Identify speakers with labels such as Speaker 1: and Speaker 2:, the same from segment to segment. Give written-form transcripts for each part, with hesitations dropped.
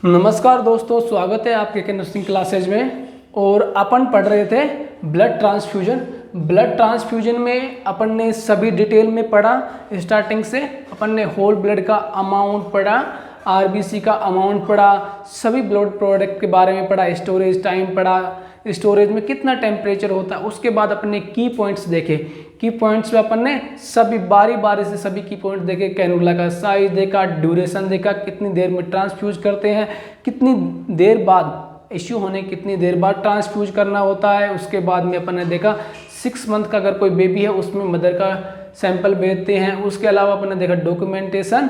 Speaker 1: नमस्कार दोस्तों, स्वागत है आपके के नर्सिंग क्लासेज में। और अपन पढ़ रहे थे ब्लड ट्रांसफ्यूजन। ब्लड ट्रांसफ्यूजन में अपन ने सभी डिटेल में पढ़ा। स्टार्टिंग से अपन ने होल ब्लड का अमाउंट पढ़ा, आरबीसी का अमाउंट पढ़ा, सभी ब्लड प्रोडक्ट के बारे में पढ़ा, स्टोरेज टाइम पढ़ा, स्टोरेज में कितना टेम्परेचर होता है। उसके बाद अपन ने की पॉइंट्स देखे। की पॉइंट्स में अपन ने सभी बारी बारी से सभी की पॉइंट देखे। कैनुला का साइज देखा, ड्यूरेशन देखा, कितनी देर में ट्रांसफ्यूज करते हैं, कितनी देर बाद इश्यू होने कितनी देर बाद ट्रांसफ्यूज करना होता है। उसके बाद में अपन ने देखा 6 मंथ का अगर कोई बेबी है उसमें मदर का सैंपल भेजते हैं। उसके अलावा अपन ने देखा डॉक्यूमेंटेशन,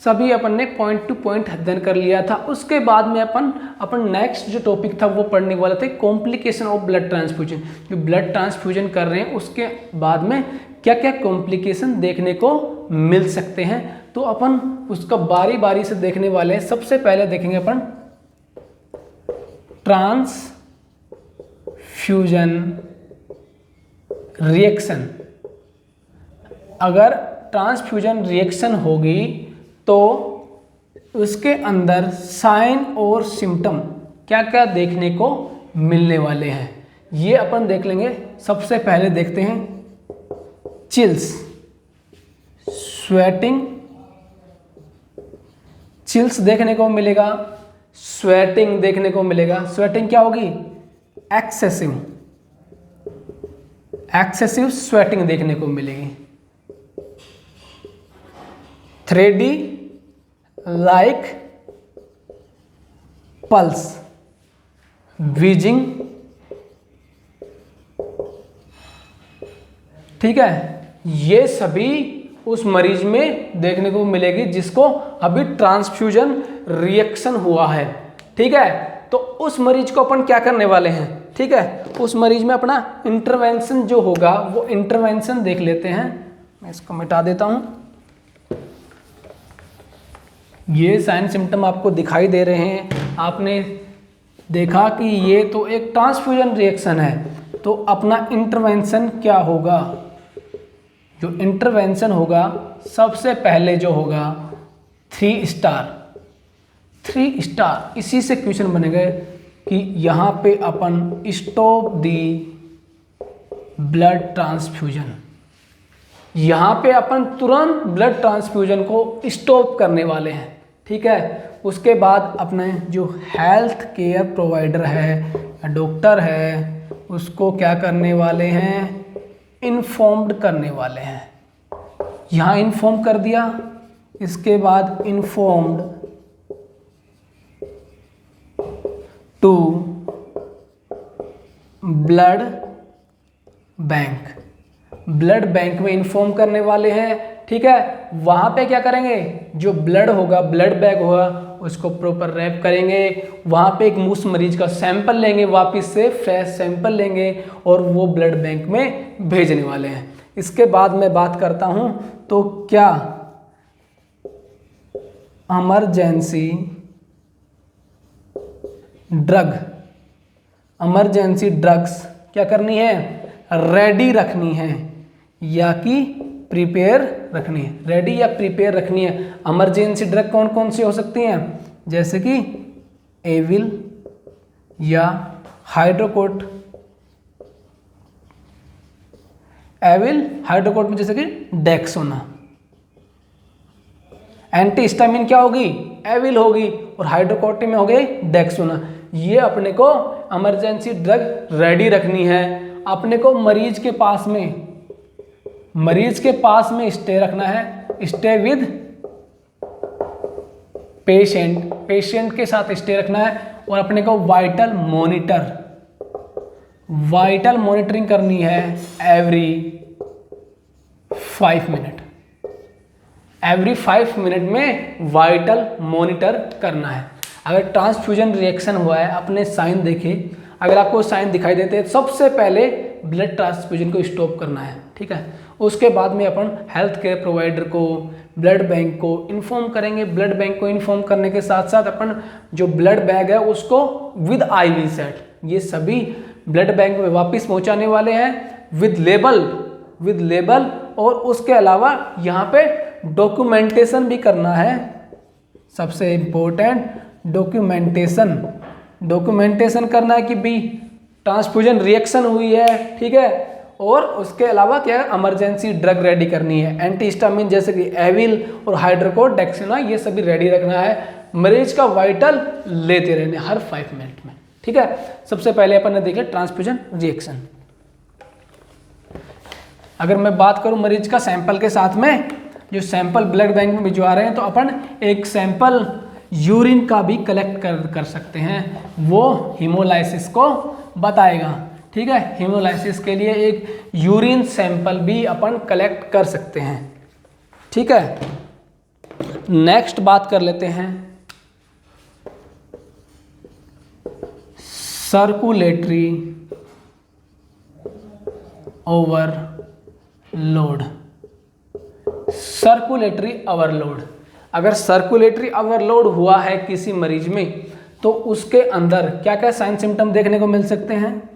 Speaker 1: सभी अपन ने पॉइंट टू पॉइंट अध्ययन कर लिया था। उसके बाद में अपन नेक्स्ट जो टॉपिक था वो पढ़ने वाला थे कॉम्प्लिकेशन ऑफ ब्लड ट्रांसफ्यूजन। जो ब्लड ट्रांसफ्यूजन कर रहे हैं उसके बाद में क्या क्या कॉम्प्लिकेशन देखने को मिल सकते हैं, तो अपन उसका बारी बारी से देखने वाले हैं। सबसे पहले देखेंगे अपन ट्रांसफ्यूजन रिएक्शन। अगर ट्रांसफ्यूजन रिएक्शन होगी तो उसके अंदर साइन और सिम्टम क्या क्या देखने को मिलने वाले हैं, ये अपन देख लेंगे। सबसे पहले देखते हैं चिल्स, स्वेटिंग। चिल्स देखने को मिलेगा, स्वेटिंग देखने को मिलेगा। स्वेटिंग क्या होगी? एक्सेसिव स्वेटिंग देखने को मिलेगी। थ्रेडी लाइक पल्स, व्हीजिंग। ठीक है, ये सभी उस मरीज में देखने को मिलेगी जिसको अभी ट्रांसफ्यूजन रिएक्शन हुआ है। ठीक है, तो उस मरीज को अपन क्या करने वाले हैं? ठीक है, उस मरीज में अपना इंटरवेंशन जो होगा वो इंटरवेंशन देख लेते हैं। मैं इसको मिटा देता हूं। ये साइन सिम्टम आपको दिखाई दे रहे हैं। आपने देखा कि ये तो एक ट्रांसफ्यूजन रिएक्शन है, तो अपना इंटरवेंशन क्या होगा? जो इंटरवेंशन होगा सबसे पहले जो होगा 3 स्टार। 3 स्टार, इसी से क्वेश्चन बनेगा कि यहाँ पे अपन स्टॉप दी ब्लड ट्रांसफ्यूजन। यहाँ पे अपन तुरंत ब्लड ट्रांसफ्यूजन को स्टॉप करने वाले हैं। ठीक है, उसके बाद अपने जो हेल्थ केयर प्रोवाइडर है या डॉक्टर है उसको क्या करने वाले हैं? इन्फॉर्म्ड करने वाले हैं। यहाँ इन्फॉर्म कर दिया, इसके बाद informed to blood bank. Blood bank में इन्फॉर्म करने वाले हैं। ठीक है, वहां पे क्या करेंगे? जो ब्लड होगा, ब्लड बैग होगा, उसको प्रॉपर रैप करेंगे। वहां पे एक उस मरीज का सैंपल लेंगे, वापस से फ्रेश सैंपल लेंगे और वो ब्लड बैंक में भेजने वाले हैं। इसके बाद मैं बात करता हूं तो क्या इमरजेंसी ड्रग्स क्या करनी है? रेडी रखनी है या कि प्रिपेयर रखनी है। रेडी या प्रिपेयर रखनी है। इमरजेंसी ड्रग कौन कौन सी हो सकती हैं? जैसे कि एविल या हाइड्रोकोट। एविल हाइड्रोकोट में जैसे कि डेक्सोना। एंटीहिस्टामिन क्या होगी? एविल होगी, और हाइड्रोकोट में हो गई डेक्सोना। ये अपने को इमरजेंसी ड्रग रेडी रखनी है। अपने को मरीज के पास में स्टे रखना है। स्टे विद पेशेंट के साथ स्टे रखना है। और अपने को वाइटल मॉनिटरिंग करनी है एवरी 5 मिनट। एवरी 5 मिनट में वाइटल मॉनिटर करना है। अगर ट्रांसफ्यूजन रिएक्शन हुआ है, अपने साइन देखे, अगर आपको साइन दिखाई देते हैं, सबसे पहले ब्लड ट्रांसफ्यूजन को स्टॉप करना है। ठीक है, उसके बाद में अपन हेल्थ केयर प्रोवाइडर को, ब्लड बैंक को इन्फॉर्म करेंगे। ब्लड बैंक को इन्फॉर्म करने के साथ साथ अपन जो ब्लड बैग है उसको विद IV सेट, ये सभी ब्लड बैंक में वापस पहुंचाने वाले हैं विद लेबल। और उसके अलावा यहाँ पे डॉक्यूमेंटेशन भी करना है। सबसे इम्पोर्टेंट डॉक्यूमेंटेशन करना है कि भी ट्रांसफ्यूजन रिएक्शन हुई है, ठीक है। और उसके अलावा क्या है, इमरजेंसी ड्रग रेडी करनी है, एंटीहिस्टामिन जैसे कि एविल और हाइड्रोकोडेक्सिनॉन ये सभी रेडी रखना है। मरीज का वाइटल लेते रहने हर 5 मिनट में, ठीक है। सबसे पहले अपन ने देख लिया ट्रांसफ्यूजन रिएक्शन। अगर मैं बात करूं मरीज का सैंपल के साथ में, जो सैंपल ब्लड बैंक में भिजवा रहे हैं, तो अपन एक सैंपल यूरिन का भी कलेक्ट कर सकते हैं, वो हीमोलाइसिस को बताएगा, ठीक है। हीमोलाइसिस के लिए एक यूरिन सैंपल भी अपन कलेक्ट कर सकते हैं, ठीक है। नेक्स्ट बात कर लेते हैं सर्कुलेटरी ओवरलोड। सर्कुलेटरी ओवरलोड, अगर सर्कुलेटरी ओवरलोड हुआ है किसी मरीज में, तो उसके अंदर क्या क्या साइन सिम्टम देखने को मिल सकते हैं।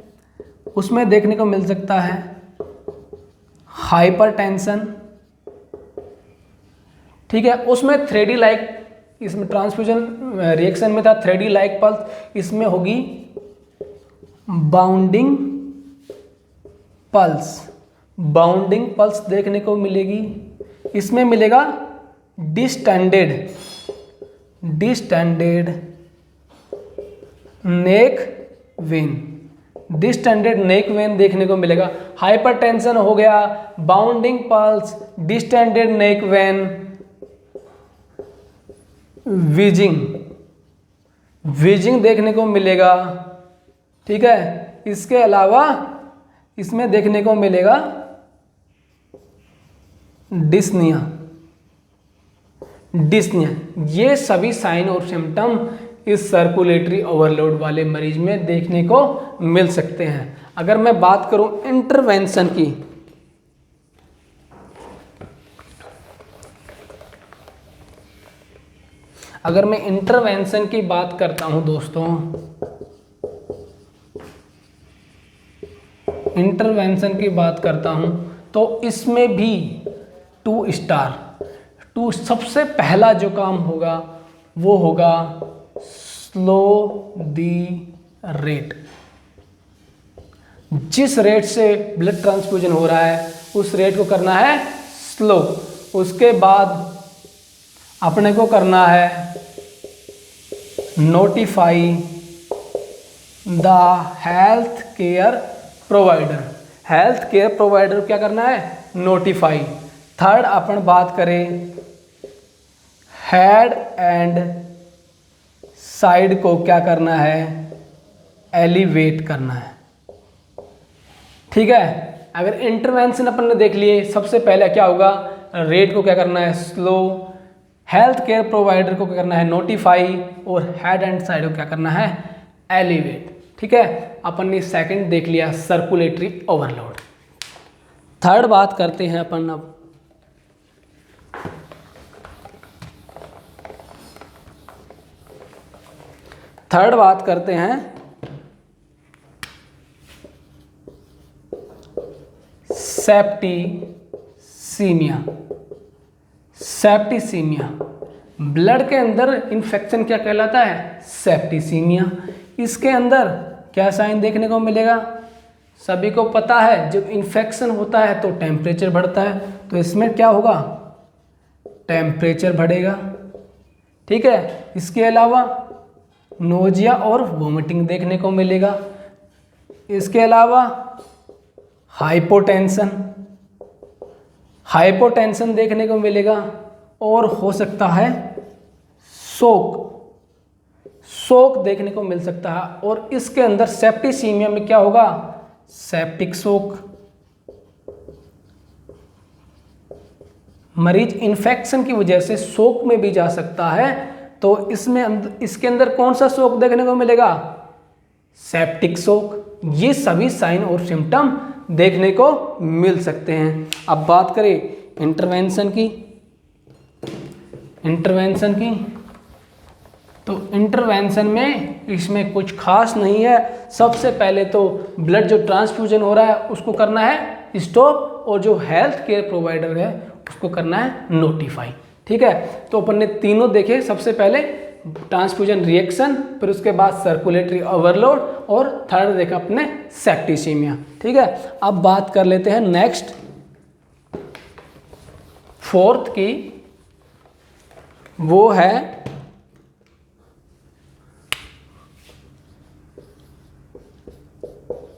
Speaker 1: उसमें देखने को मिल सकता है हाइपरटेंशन, ठीक है। उसमें 3D लाइक, इसमें ट्रांसफ्यूजन रिएक्शन में था 3D लाइक पल्स, इसमें होगी बाउंडिंग पल्स देखने को मिलेगी। इसमें मिलेगा डिस्टेंडेड नेक वेन देखने को मिलेगा। हाइपरटेंशन हो गया, bounding pulse, distended neck when, wheezing देखने को मिलेगा, ठीक है। इसके अलावा इसमें देखने को मिलेगा डिस्निया। ये सभी साइन और सिम्टम इस सर्कुलेटरी ओवरलोड वाले मरीज में देखने को मिल सकते हैं। अगर मैं बात करूं इंटरवेंशन की, अगर मैं इंटरवेंशन की बात करता हूं दोस्तों, इंटरवेंशन की बात करता हूं, तो इसमें भी 2 स्टार सबसे पहला जो काम होगा वो होगा स्लो दी रेट। जिस रेट से ब्लड ट्रांसफ्यूजन हो रहा है उस रेट को करना है स्लो। उसके बाद अपने को करना है notify the health care provider क्या करना है, नोटिफाई। थर्ड अपन बात करें हेड एंड साइड को क्या करना है, एलिवेट करना है, ठीक है। अगर इंटरवेंशन अपन ने देख लिए, सबसे पहले क्या होगा, रेट को क्या करना है स्लो, हेल्थ केयर प्रोवाइडर को क्या करना है नोटिफाई, और हेड एंड साइड को क्या करना है एलिवेट, ठीक है। अपन ने सेकंड देख लिया सर्कुलेटरी ओवरलोड। थर्ड बात करते हैं अपन अब सेप्टिसीमिया। ब्लड के अंदर इन्फेक्शन क्या कहलाता है, सेप्टिसीमिया। इसके अंदर क्या साइन देखने को मिलेगा, सभी को पता है जब इन्फेक्शन होता है तो टेम्परेचर बढ़ता है, तो इसमें क्या होगा, टेम्परेचर बढ़ेगा, ठीक है। इसके अलावा नोजिया और वोमिटिंग देखने को मिलेगा। इसके अलावा हाइपोटेंशन देखने को मिलेगा, और हो सकता है शोक देखने को मिल सकता है। और इसके अंदर सेप्टिसीमिया में क्या होगा, सेप्टिक शोक। मरीज इन्फेक्शन की वजह से शोक में भी जा सकता है, तो इसके अंदर कौन सा शोक देखने को मिलेगा, सेप्टिक शोक। ये सभी साइन और सिम्टम देखने को मिल सकते हैं। अब बात करें इंटरवेंशन की, तो इंटरवेंशन में इसमें कुछ खास नहीं है। सबसे पहले तो ब्लड जो ट्रांसफ्यूजन हो रहा है उसको करना है स्टॉप, और जो हेल्थ केयर प्रोवाइडर है उसको करना है नोटिफाई, ठीक है। तो अपन ने तीनों देखे। सबसे पहले ट्रांसफ्यूजन रिएक्शन, फिर उसके बाद सर्कुलेटरी ओवरलोड, और थर्ड देखा अपने सेप्टिसीमिया। ठीक है, अब बात कर लेते हैं नेक्स्ट फोर्थ की, वो है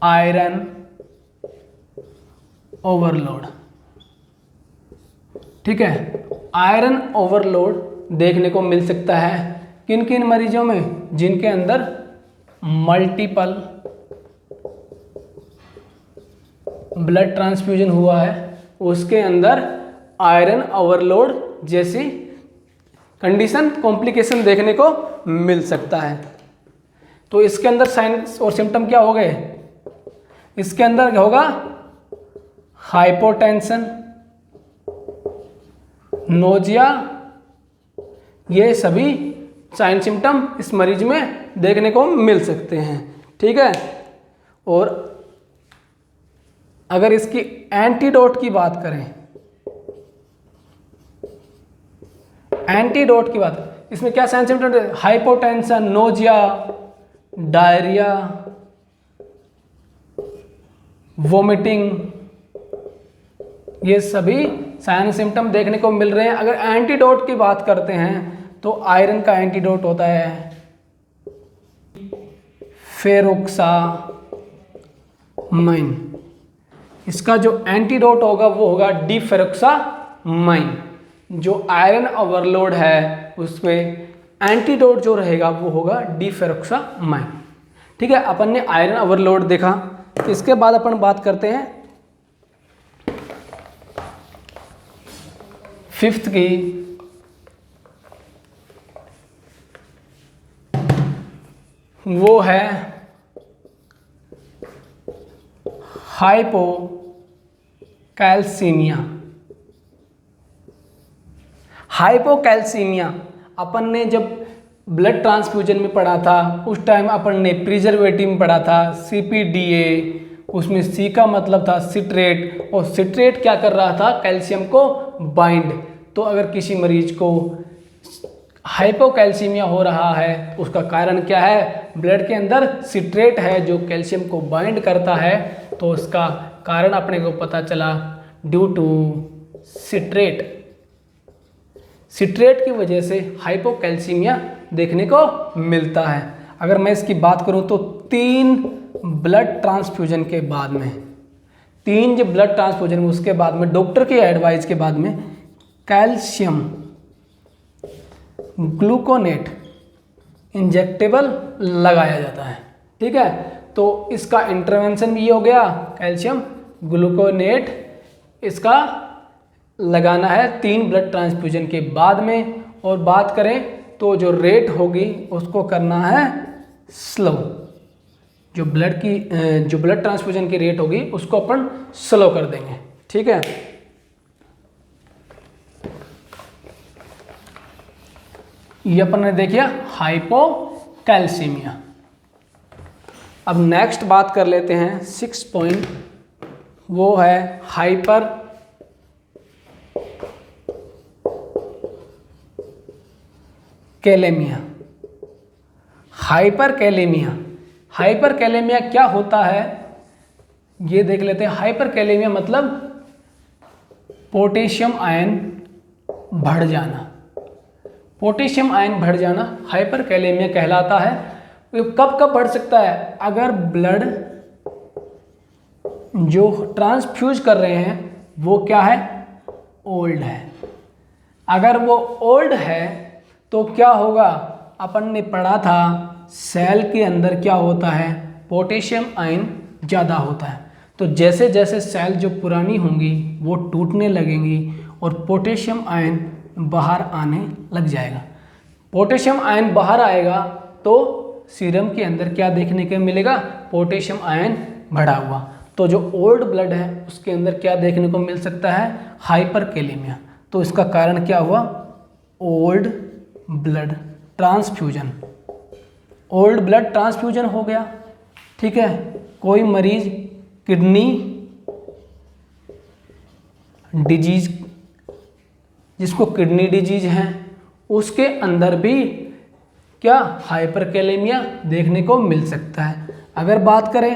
Speaker 1: आयरन ओवरलोड। ठीक है, आयरन ओवरलोड देखने को मिल सकता है किन किन मरीजों में, जिनके अंदर मल्टीपल ब्लड ट्रांसफ्यूजन हुआ है, उसके अंदर आयरन ओवरलोड जैसी कंडीशन, कॉम्प्लिकेशन देखने को मिल सकता है। तो इसके अंदर साइंस और सिम्टम क्या हो गए, इसके अंदर होगा हाइपोटेंशन, नोजिया, ये सभी साइन सिम्टम इस मरीज में देखने को मिल सकते हैं। ठीक है, और अगर इसकी एंटीडोट की बात करें, एंटीडोट की बात, इसमें क्या साइन सिम्टम है, हाइपोटेंशन, नोजिया, डायरिया, वोमिटिंग, ये सभी साइन सिम्टम देखने को मिल रहे हैं। अगर एंटीडोट की बात करते हैं तो आयरन का एंटीडोट होता है फेरोक्सामाइन, इसका जो एंटीडोट होगा वो होगा डिफेरोक्सामाइन। जो आयरन ओवरलोड है उसमें एंटीडोट जो रहेगा वो होगा डिफेरोक्सामाइन। ठीक है, अपन ने आयरन ओवरलोड देखा। इसके बाद अपन बात करते हैं फिफ्थ की, वो है हाइपोकैल्सीमिया। हाइपोकैल्सीमिया अपन ने जब ब्लड ट्रांसफ्यूजन में पढ़ा था उस टाइम अपन ने प्रिजर्वेटिव में पढ़ा था CPDA, उसमें C का मतलब था सिट्रेट, और सिट्रेट क्या कर रहा था, कैल्शियम को बाइंड। तो अगर किसी मरीज को हाइपोकैल्सीमिया हो रहा है उसका कारण क्या है, ब्लड के अंदर सिट्रेट है जो कैल्शियम को बाइंड करता है, तो उसका कारण अपने को पता चला ड्यू टू सिट्रेट। सिट्रेट की वजह से हाइपोकैल्सीमिया देखने को मिलता है। अगर मैं इसकी बात करूं तो 3 ब्लड ट्रांसफ्यूजन के बाद में, 3 जो ब्लड ट्रांसफ्यूजन उसके बाद में डॉक्टर की एडवाइस के बाद में कैल्शियम ग्लूकोनेट इंजेक्टेबल लगाया जाता है। ठीक है, तो इसका इंटरवेंशन भी ये हो गया, कैल्शियम ग्लूकोनेट इसका लगाना है 3 ब्लड ट्रांसफ्यूजन के बाद में। और बात करें तो जो रेट होगी उसको करना है स्लो, जो ब्लड ट्रांसफ्यूजन की रेट होगी उसको अपन स्लो कर देंगे। ठीक है, ये अपन ने देखिए हाइपोकैल्सीमिया। अब नेक्स्ट बात कर लेते हैं 6 पॉइंट, वो है hyper kalaemia. Hyper kalaemia, hyper kalaemia क्या होता है ये देख लेते हैं। हाइपर कैलेमिया मतलब पोटेशियम आयन बढ़ जाना, पोटेशियम आयन बढ़ जाना हाइपर कैलेमिया कहलाता है। कब कब बढ़ सकता है, अगर ब्लड जो ट्रांसफ्यूज कर रहे हैं वो क्या है, ओल्ड है। अगर वो ओल्ड है तो क्या होगा, अपन ने पढ़ा था सेल के अंदर क्या होता है, पोटेशियम आयन ज़्यादा होता है। तो जैसे जैसे सेल जो पुरानी होंगी वो टूटने लगेंगी और पोटेशियम आयन बाहर आने लग जाएगा। पोटेशियम आयन बाहर आएगा तो सीरम के अंदर क्या देखने को मिलेगा, पोटेशियम आयन बढ़ा हुआ। तो जो ओल्ड ब्लड है उसके अंदर क्या देखने को मिल सकता है, हाइपरकैलेमिया। तो इसका कारण क्या हुआ, old blood transfusion, old blood transfusion हो गया। ठीक है, कोई मरीज किडनी डिजीज, जिसको किडनी डिजीज है उसके अंदर भी क्या हाइपरकैलेमिया देखने को मिल सकता है। अगर बात करें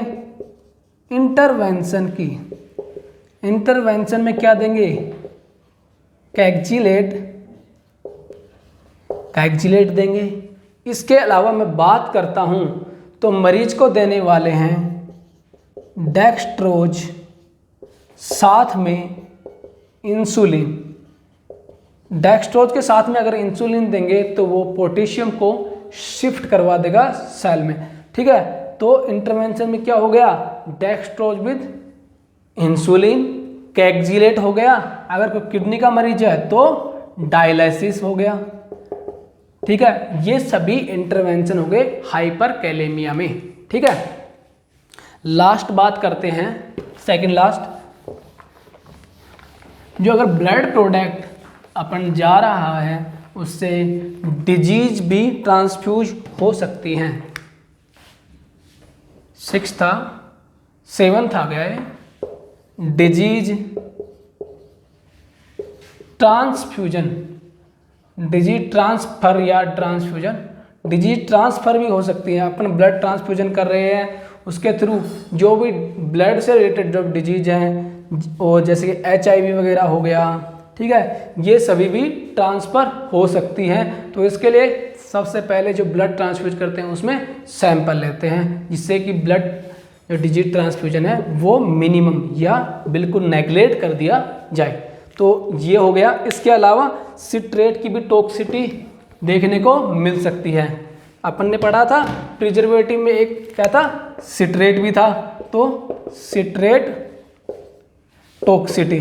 Speaker 1: इंटरवेंशन की, इंटरवेंशन में क्या देंगे, कैक्जिलेट देंगे। इसके अलावा मैं बात करता हूं तो मरीज को देने वाले हैं डेक्स्ट्रोज, साथ में इंसुलिन। डेक्स्ट्रोज के साथ में अगर इंसुलिन देंगे तो वो पोटेशियम को शिफ्ट करवा देगा सेल में, ठीक है। तो इंटरवेंशन में क्या हो गया, डेक्स्ट्रोज विद इंसुलिन, कैक्जिलेट हो गया। अगर कोई किडनी का मरीज है तो डायलिसिस हो गया, ठीक है। ये सभी इंटरवेंशन हो गए हाइपरकैलेमिया में, ठीक है। लास्ट बात करते हैं, सेकंड लास्ट, जो अगर ब्लड प्रोडक्ट अपन जा रहा है उससे डिजीज भी ट्रांसफ्यूज हो सकती हैं। 6 था, 7 आ गया है, डिजीज ट्रांसफ्यूजन, डिजीज ट्रांसफर या ट्रांसफ्यूजन। डिजीज ट्रांसफर भी हो सकती है, अपन ब्लड ट्रांसफ्यूजन कर रहे हैं उसके थ्रू जो भी ब्लड से रिलेटेड जो डिजीज हैं, और जैसे कि HIV वगैरह हो गया, ठीक है, ये सभी भी ट्रांसफ़र हो सकती हैं। तो इसके लिए सबसे पहले जो ब्लड ट्रांसफ्यूज करते हैं उसमें सैंपल लेते हैं, जिससे कि ब्लड जो डिजीज ट्रांसफ्यूजन है वो मिनिमम या बिल्कुल नेगलेक्ट कर दिया जाए। तो ये हो गया। इसके अलावा सिट्रेट की भी टॉक्सिसिटी देखने को मिल सकती है। अपन ने पढ़ा था प्रिजर्वेटिव में एक क्या था, सिट्रेट भी था। तो सिट्रेट टॉक्सिसिटी,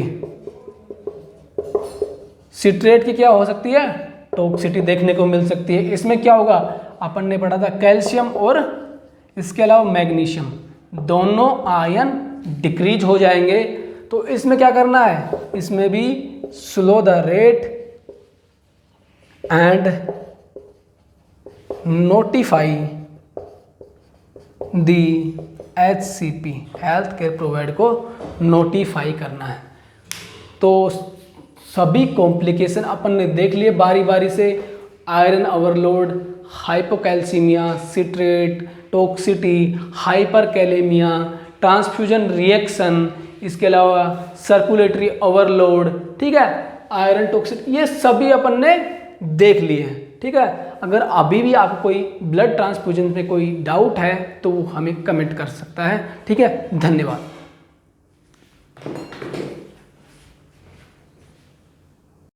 Speaker 1: सिट्रेट की क्या हो सकती है, टॉक्सिसिटी देखने को मिल सकती है। इसमें क्या होगा, अपन ने पढ़ा था कैल्शियम और इसके अलावा मैग्नीशियम दोनों आयन डिक्रीज हो जाएंगे। तो इसमें क्या करना है, इसमें भी slow the rate and notify the HCP, health care provider को नोटिफाई करना है। तो सभी कॉम्प्लिकेशन अपन ने देख लिए बारी बारी से, iron overload, hypocalcaemia, citrate, toxicity, hyperkalaemia, transfusion reaction, इसके अलावा सर्कुलेटरी ओवरलोड, ठीक है, आयरन टॉक्सिसिटी, ये सभी अपन ने देख लिए हैं, ठीक है। अगर अभी भी आपको कोई ब्लड ट्रांसफ्यूजन में कोई डाउट है तो वो हमें कमेंट कर सकता है, ठीक है। धन्यवाद।